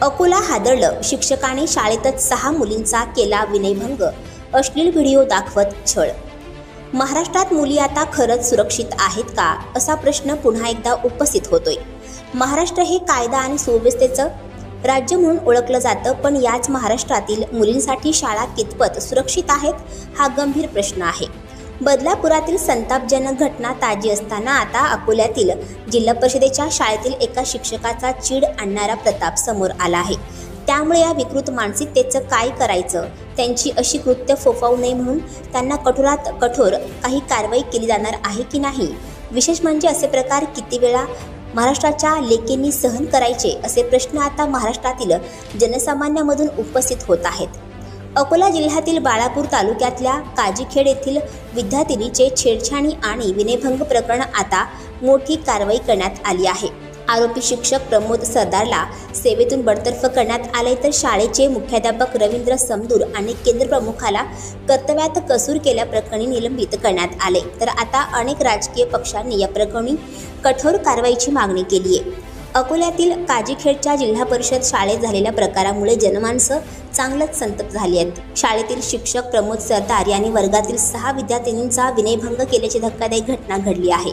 अकोला हादरलं, शिक्षकाने शाळेतच 6 मुलींचा केला विनयभंग, अश्लील व्हिडिओ दाखवत छळ। महाराष्ट्रात मुली आता खरंच सुरक्षित आहेत का, असा प्रश्न पुन्हा एकदा उपस्थित होतोय। महाराष्ट्र हे कायदा आणि सुव्यवस्थेचं राज्य म्हणून ओळखलं जातं, पण याच महाराष्ट्रातील मुलींसाठी शाळा कितपत सुरक्षित आहेत, हा गंभीर प्रश्न आहे। बदलापुरातील संतापजनक घटना ताजी असताना आता अकोल्यातील जिल्हा परिषदेच्या शाळेतील एका शिक्षकाचा चीड आणणारा प्रताप समोर आला आहे। त्यामुळे या विकृत मानसिकतेचं काय करायचं, त्यांची अशी कृत्य फोफावू नये म्हणून त्यांना कठोरात कठोर काही कारवाई केली जाणार आहे की नाही, विशेष म्हणजे असे प्रकार किती वेळा महाराष्ट्राच्या लेकींनी सहन करायचे, असे प्रश्न आता महाराष्ट्रातील जनसामान्यांमधून उपस्थित होत आहेत। अकोला जिल्ह्यातील बाळापूर तालुक्यातल्या काजीखेड येथील विद्यार्थिनीचे छेडछाणी आणि विनयभंग प्रकरण आता मोठी कारवाई करण्यात आली आहे। आरोपी शिक्षक प्रमोद सरदारला सेवेतून बडतर्फ करण्यात आले, तर शाळेचे मुख्याध्यापक रवींद्र समदूर आणि केंद्रप्रमुखाला कर्तव्यात कसूर केल्याप्रकरणी निलंबित करण्यात आले। तर आता अनेक राजकीय पक्षांनी या प्रकरणी कठोर कारवाईची मागणी केली आहे। अकोल्यातील काजीखेडच्या जिल्हा परिषद शाळेत झालेल्या प्रकारामुळे जनमानसं चांगलंच संतप्त झाली आहेत। शाळेतील शिक्षक प्रमोद सरदार यांनी वर्गातील 6 विद्यार्थिनींचा विनयभंग केल्याची धक्कादायक घटना घडली आहे।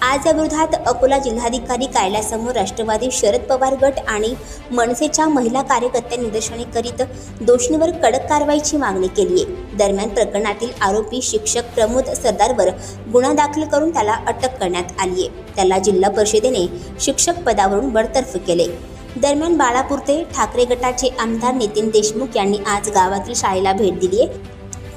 आज या विरोधात अकोला जिल्हाधिकारी कार्यालयासमोर राष्ट्रवादी शरद पवार गट आणि मनसेच्या महिला कार्यकर्त्यांनी निदर्शने करीत दोषींवर कडक कारवाईची मागणी केली आहे। दरम्यान प्रकरणातील आरोपी शिक्षक प्रमोद सरदारवर गुन्हा दाखल करून त्याला अटक करण्यात आली आहे। त्याला जिल्हा परिषदेने शिक्षक पदावरून बडतर्फ केले। दरम्यान बाळापूर ते ठाकरे गटाचे आमदार नितीन देशमुख यांनी आज गावातील शाळेला भेट दिली आहे।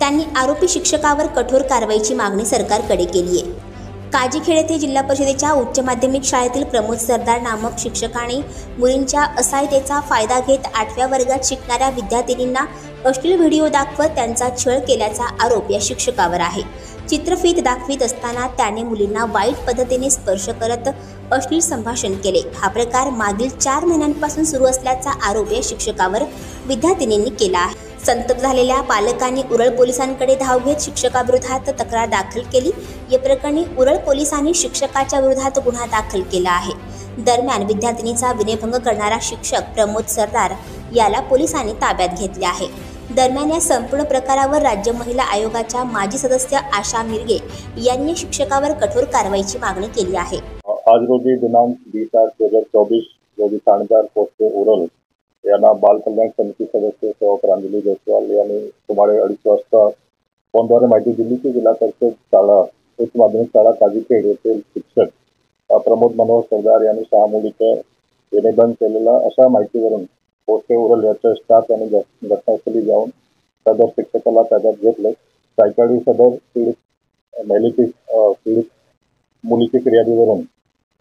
त्यांनी आरोपी शिक्षकावर कठोर कारवाईची मागणी सरकारकडे केली आहे। काजीखेड येथे जिल्हा परिषदेच्या उच्च माध्यमिक शाळेतील प्रमोद सरदार नामक शिक्षकाने मुलींच्या असहायतेचा फायदा घेत 8व्या वर्गात शिकणाऱ्या विद्यार्थिनींना अश्लील व्हिडिओ दाखवत त्यांचा छळ केल्याचा आरोप या शिक्षकावर आहे। चित्रफित दाखवित असताना त्याने मुलींना वाईट पद्धतीने स्पर्श करत अश्लील संभाषण केले। हा प्रकार मागील 4 महिन्यांपासून सुरू असल्याचा आरोप या शिक्षकावर विद्यार्थिनींनी केला आहे। संतप्त झालेल्या पालकांनी उरळ पोलिसांकडे धाव घेत शिक्षकाविरोधात तक्रार दाखल केली। या प्रकरणी उरळ पोलिसांनी शिक्षकाच्या विरोधात गुन्हा दाखल केला आहे। दरम्यान विद्यार्थिनीचा विनयभंग करणारा शिक्षक प्रमोद सरदार याला पोलिसांनी ताब्यात घेतले आहे। दरम्यान या संपूर्ण प्रकारावर राज्य महिला आयोगाच्या माजी सदस्य आशा मिरगे यांनी शिक्षकावर कठोर कारवाईची मागणी केली आहे। आज रोजी दिनांक 20/8/2024 रोजी ठाणेदार पोस्टे उरल यांना बाल कल्याण समिती सदस्य सेवा प्रांजली जयस्वाल यांनी सुमारे 2:30 वाजता फोनद्वारे माहिती दिली की जिल्हा परिषद शाळा उच्च माध्यमिक शाळा काजीखेड येथील शिक्षक प्रमोद मनोहर सरदार यांनी 6 मुलीचं विनयभंग केलेला अशा माहितीवरून पोस्टे उरल याच्या स्टाफ यांनी घटनास्थळी जाऊन सदर शिक्षकाला ताब्यात घेतले। सायकाळी सदर पीडित मुलीची फिर्यादीवरून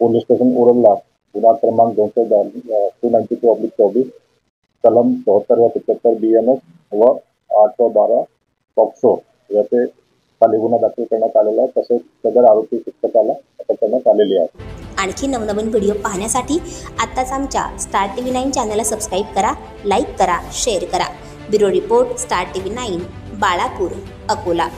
पोलीस स्टेशन उरलला गुन्हा क्रमांक 292/24 कलम 74 व 75 BNS व 8 व 12 पॉक्सो याचे खाली गुन्हा दाखल करण्यात आलेला आहे। तसेच सदर आरोपी शिक्षकाला अटक करण्यात आलेली आहे। आणखी नवनवीन व्हिडिओ पाहण्यासाठी आत्ताच आमच्या स्टार TV9 चॅनलला सबस्क्राईब करा, लाईक करा, शेअर करा। Bureau report, star TV9, Balapur, Akola.